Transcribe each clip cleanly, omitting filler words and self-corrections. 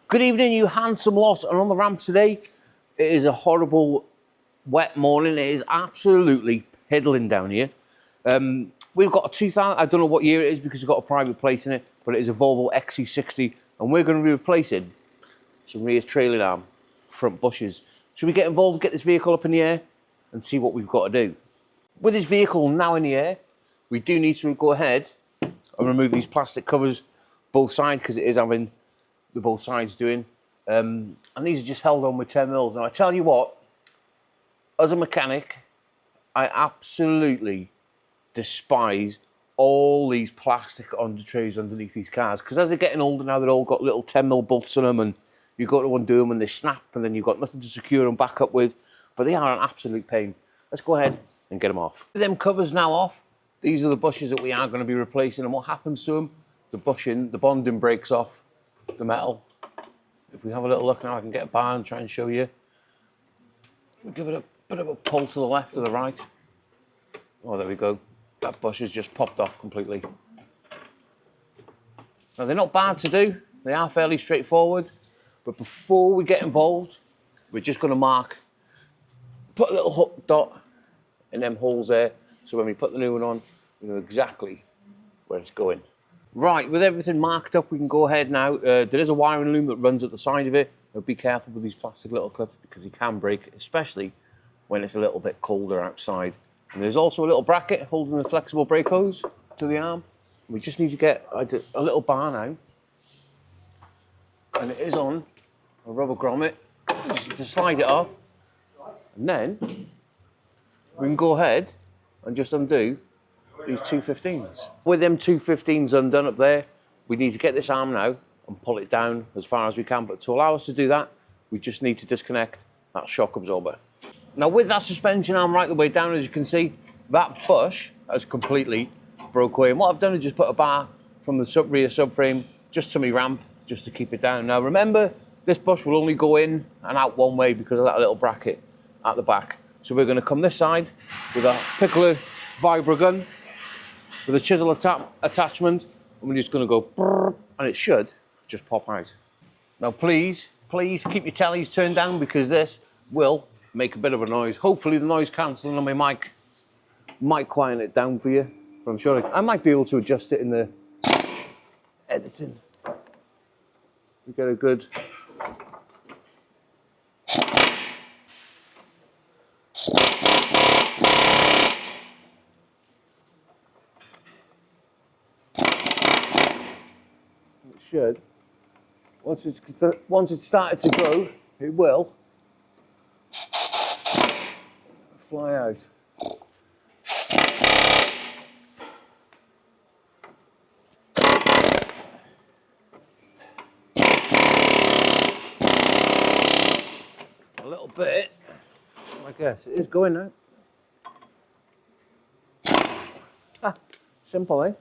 Good evening, you handsome lot. And on the ramp today, it is a horrible, wet morning. It is absolutely piddling down here. We've got a 2000, I don't know what year it is because we've got a private plate in it, but it is a Volvo XC60, and we're going to be replacing some rear trailing arm front bushes. Should we get involved, get this vehicle up in the air, and see what we've got to do? With this vehicle now in the air, we do need to go ahead and remove these plastic covers both sides because it is having the both sides doing. And these are just held on with 10 mils. And I tell you what, as a mechanic, I absolutely despise all these plastic under trays underneath these cars, because as they're getting older now, they've all got little 10 mil bolts in them, and you got to undo them and they snap, and then you've got nothing to secure them back up with. But they are an absolute pain. Let's go ahead and get them off. With them covers now off, these are the bushes that we are going to be replacing. And what happens to them? The bushing, the bonding breaks off the metal. If we have a little look now, I can get a bar and try and show you. We'll give it a bit of a pull to the left or the right. Oh, there we go. That bush has just popped off completely. Now, they're not bad to do. They are fairly straightforward. But before we get involved, we're just going to put a little hook dot in them holes there. So when we put the new one on, we know exactly where it's going. Right, with everything marked up, we can go ahead now. There is a wiring loom that runs at the side of it. But be careful with these plastic little clips because they can break, especially when it's a little bit colder outside. And there's also a little bracket holding the flexible brake hose to the arm. We just need to get a little bar now. And it is on a rubber grommet. Just need to slide it off. And then we can go ahead and just undo these 215s. With them 215s undone up there, we need to get this arm now and pull it down as far as we can. But to allow us to do that, we just need to disconnect that shock absorber. Now with that suspension arm right the way down, as you can see, that bush has completely broke away. And what I've done is just put a bar from the rear subframe just to my ramp, just to keep it down. Now remember, this bush will only go in and out one way because of that little bracket at the back. So we're going to come this side with a Piccolo vibra gun with a chisel attachment, and we're just going to go brrr, and it should just pop out. Now please keep your tellies turned down because this will make a bit of a noise. Hopefully the noise cancelling on my mic might quieten it down for you, but I'm sure I might be able to adjust it in the editing. We get a good should. Once it's started to grow, it will fly out. A little bit, I guess. It is going now. Simple, eh?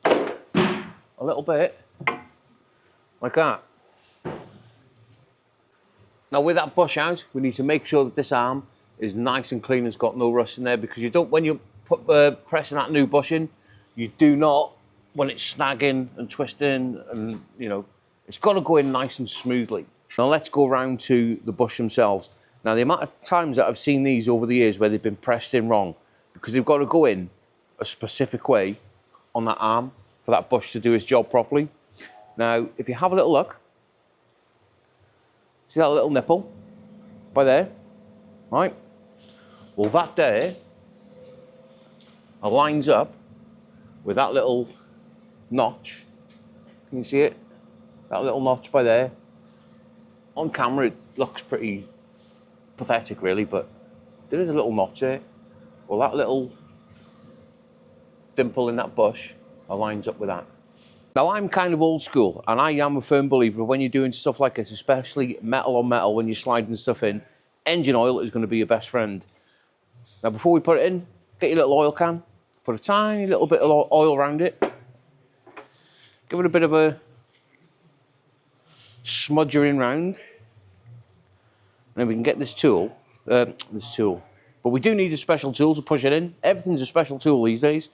A little bit. Like that. Now with that bush out, we need to make sure that this arm is nice and clean, it's got no rust in there, because you don't, when you put pressing that new bush in, you do not, when it's snagging and twisting, and you know, it's got to go in nice and smoothly. Now let's go round to the bush themselves. Now the amount of times that I've seen these over the years where they've been pressed in wrong, because they've got to go in a specific way on that arm for that bush to do its job properly. Now, if you have a little look, see that little nipple by there, right? Well, that there aligns up with that little notch. Can you see it? That little notch by there. On camera, it looks pretty pathetic, really, but there is a little notch there. Well, that little dimple in that bush aligns up with that. Now, I'm kind of old school, and I am a firm believer when you're doing stuff like this, especially metal on metal, when you're sliding stuff in, engine oil is going to be your best friend. Now, before we put it in, get your little oil can, put a tiny little bit of oil around it, give it a bit of a smudgering round, and then we can get this tool. But we do need a special tool to push it in. Everything's a special tool these days.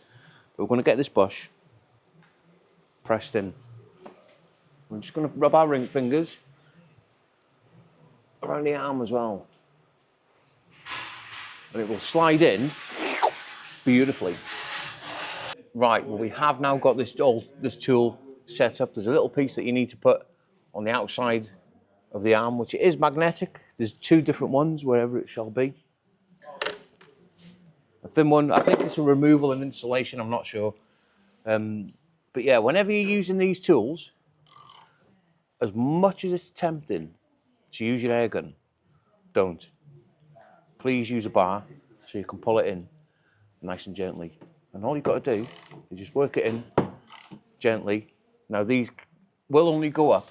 But we're going to get this bush pressed in. We're just going to rub our ring fingers around the arm as well. And it will slide in beautifully. Right, well, we have now got this tool set up. There's a little piece that you need to put on the outside of the arm, which is magnetic. There's 2 different ones, wherever it shall be. A thin one, I think it's a removal and installation, I'm not sure. But yeah, whenever you're using these tools, as much as it's tempting to use your air gun, don't. Please use a bar so you can pull it in nice and gently. And all you've got to do is just work it in gently. Now these will only go up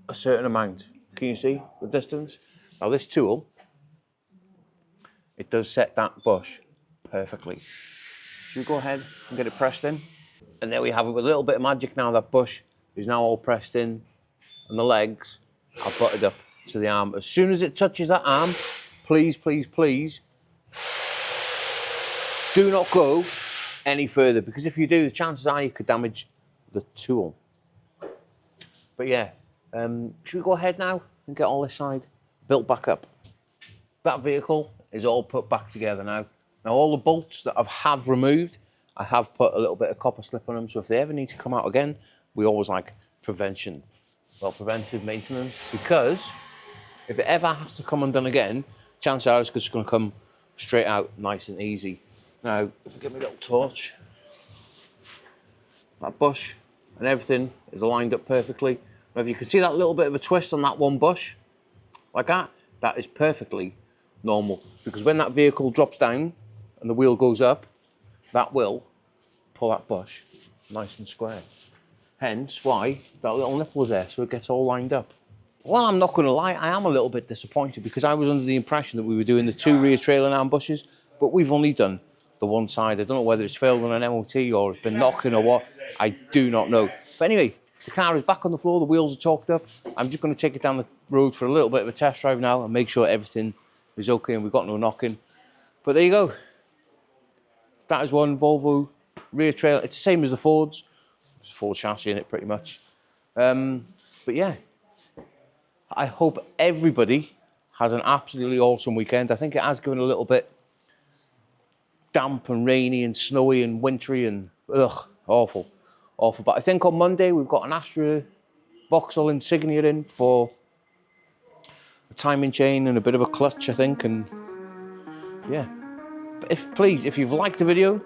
a certain amount. Can you see the distance? Now this tool, it does set that bush perfectly. Should we go ahead and get it pressed in? And there we have it with a little bit of magic now. That bush is now all pressed in and the legs are butted up to the arm. As soon as it touches that arm, please, please, please, do not go any further, because if you do, the chances are you could damage the tool. But yeah, should we go ahead now and get all this side built back up? That vehicle is all put back together now. Now all the bolts that I have removed, I have put a little bit of copper slip on them, so if they ever need to come out again, we always like preventive maintenance, because if it ever has to come undone again, chances are it's just going to come straight out nice and easy. Now, if I get my little torch, that bush and everything is lined up perfectly. Now, if you can see that little bit of a twist on that one bush, like that, that is perfectly normal, because when that vehicle drops down and the wheel goes up, that will pull that bush nice and square. Hence why that little nipple is there, so it gets all lined up. Well, I'm not going to lie, I am a little bit disappointed, because I was under the impression that we were doing the 2 rear trailing arm bushes, but we've only done the one side. I don't know whether it's failed on an MOT or it's been knocking or what. I do not know. But anyway, the car is back on the floor, the wheels are torqued up. I'm just going to take it down the road for a little bit of a test drive now and make sure everything is okay and we've got no knocking. But there you go. That is one Volvo rear trailer. It's the same as the Fords. There's a Ford chassis in it pretty much. But yeah, I hope everybody has an absolutely awesome weekend. I think it has given a little bit damp and rainy and snowy and wintry and awful. But I think on Monday we've got an Astra Vauxhall Insignia in for a timing chain and a bit of a clutch, I think, and yeah. But if you've liked the video,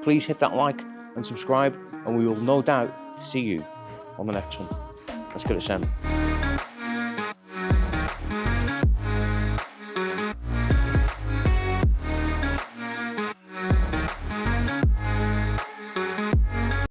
please hit that like and subscribe, and we will no doubt see you on the next one. Let's get it sent.